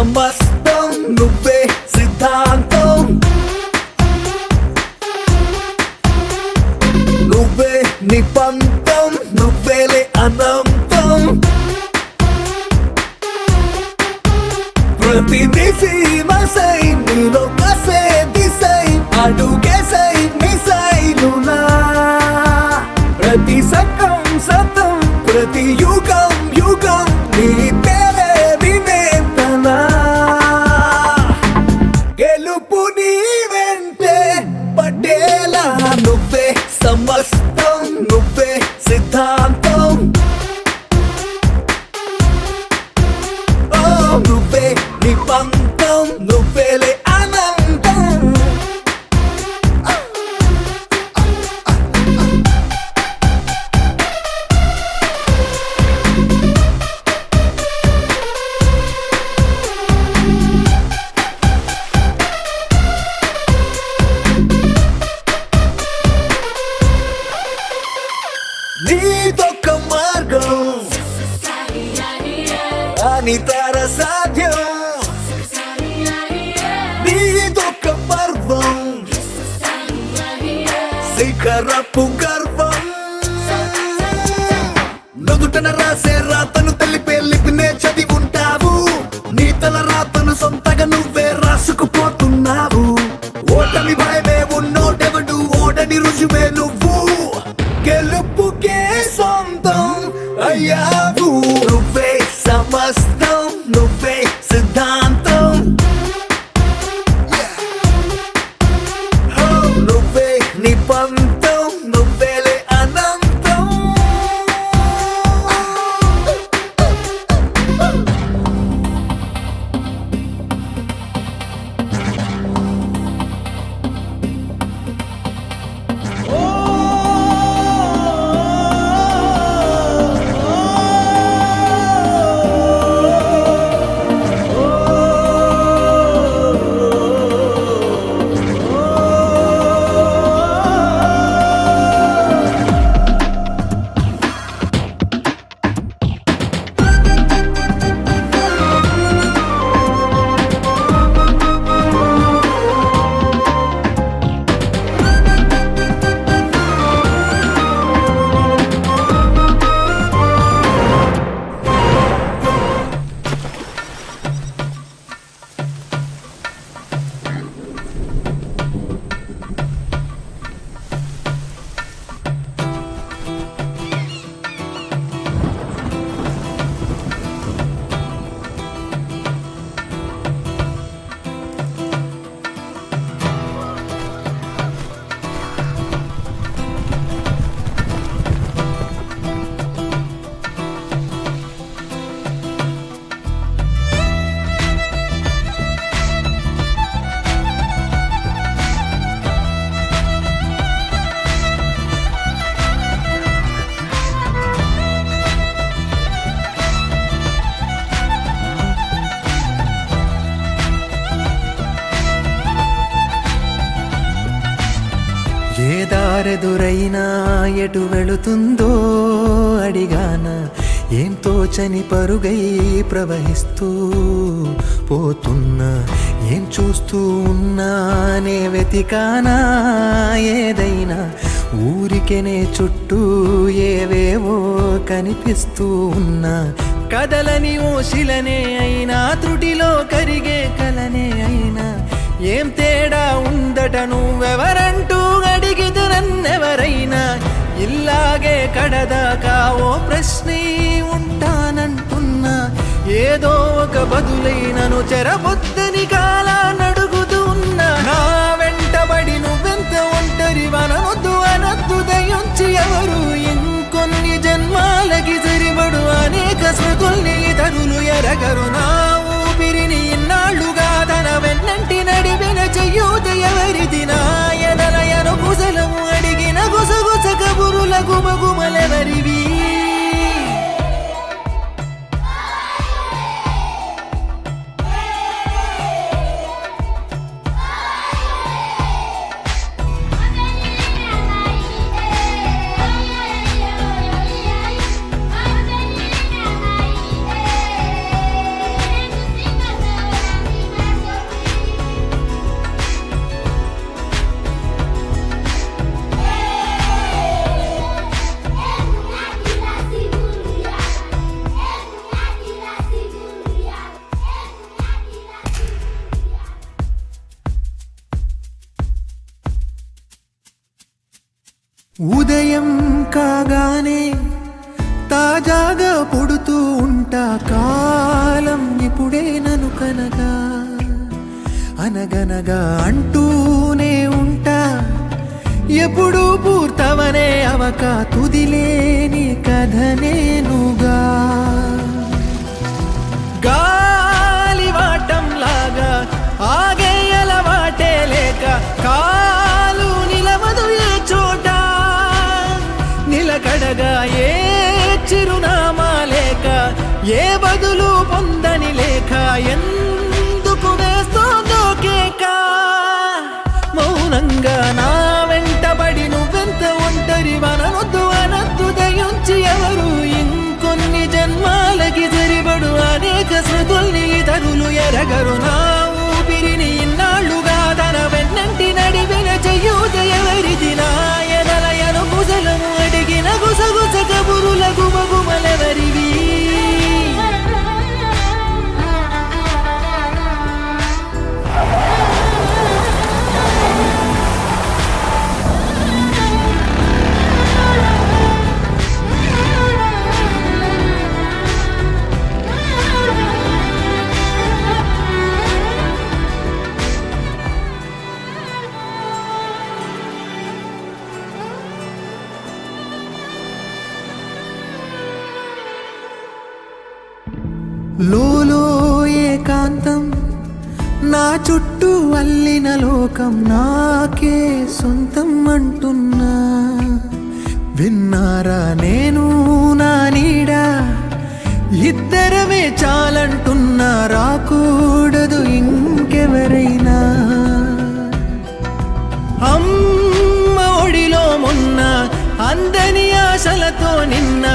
సమస్తం నువ్వే సిద్ధాంతం నువ్వే నిపంతం నువ్వేలే అనంతం ప్రతి దిశై నీలో కసే దిశై అడుగేసై మిసైలునా ప్రతి సకం సతం ప్రతి యుగం యుగం నీ పేరే వినేతనా గెలుపు నీ వెంటే పడేలా నువ్వే సమస్తం నువ్వే సిద్ధాంతం నువ్వే నిపంతం నువ్వేలే అనంతం నీదొక్క మార్గం అనితర సాధ్యం నీదొక్క పర్వం శిఖరపు గర్వం నుదుటన రాసే రాతను తెలిపే లిపినే చదివుంటావు నీ తల రాతను సొంతగా నువ్వే రాసుకుపోతున్నావు ఓటమి భయమే ఉన్నోటెవడు ఓడని రుజువే నువ్వు గెలుపుకే సొంతం అయ్యావు నువ్వే సమస్తం నువ్వే సిద్ధాంతం నువ్వే నిపంతం నువ్వేలే అనంతం ఏ దారెదురైనా ఎటు వెళుతుందో అడిగాన ఏం తోచని పరుగై ప్రవహిస్తూ పోతున్నా ఏం చూస్తూ ఉన్నానే వెతికానా ఏదైనా ఊరికెనే చుట్టూ ఏవేవో కనిపిస్తూ ఉన్నా కదలని ఓశిలనే అయినా త్రుటిలో కరిగే కలనే అయినా ఏం తేడా ఉందట నువ్వెవరంటూ అడిగిదు నన్నెవరైనా ఇల్లాగే కడదాకా ఓ ప్రశ్నే ఉంటానంటున్నా ఏదో ఒక బదులైనను చెరబొద్దని కాలానడుగుతూ ఉన్నా నా వెంటబడి నువ్వెంత ఒంటరి వనవద్దు అనొద్దు దయొచ్చి ఎవరు ఇంకొన్ని జన్మాలకి సరిపడు అనేక స్మృతుల్ని ఇతరులు ఎరగరు నా ఊపిరిని ఇన్నాళ్లుగా తన వెన్నంటి నడిపిన చెయ్యూత ఎవరిది నా ఎదలయను కుశలము అడిగిన గుసగుస కబురుల గుమగుమలెవరివి ఉదయం కాగానే తాజాగా పుడుతూ ఉంటా, కాలం ఇప్పుడే నన్ను కనగా అనగనగా అంటూనే ఉంటా, ఎప్పుడు పూర్తవనే అవక తుదిలేని కథ నేనుగా. గాలివాటంలాగా ఆగే అలవాటే లేక కాలు నిలవదు ఏ చోట, నిలకడగా ఏ చిరునామా లేక ఏ బదులు పొందని లేక ఎందుకు వేస్తోందో కేక. మౌనంగా నా వెంటబడి నువ్వెంత ఒంటరి వననొద్దు అనొద్దు దయించి ఎవరు, ఇంకొన్ని జన్మాలకి సరిపడు అనేక శృతుల్ని ఇతరులు ఎరగరు. నా ఊపిరిని ఇన్నాళ్లుగా తన వెన్నంటి నడిపిన చెయ్యూత ఎవరిది, నా ఎదలయను కుశలము అడిగిన గుసగుస కబురుల గుమగుమలెవరివి. లోలో ఏకాంతం నా చుట్టూ అల్లిన లోకం నాకే సొంతం అంటున్నా, విన్నారా నేను నా నీడ ఇద్దరమే చాలంటున్నా, రాకూడదు ఇంకెవరైనా. అమ్మ ఒడిలో మొన్న అందని ఆశలతో నిన్న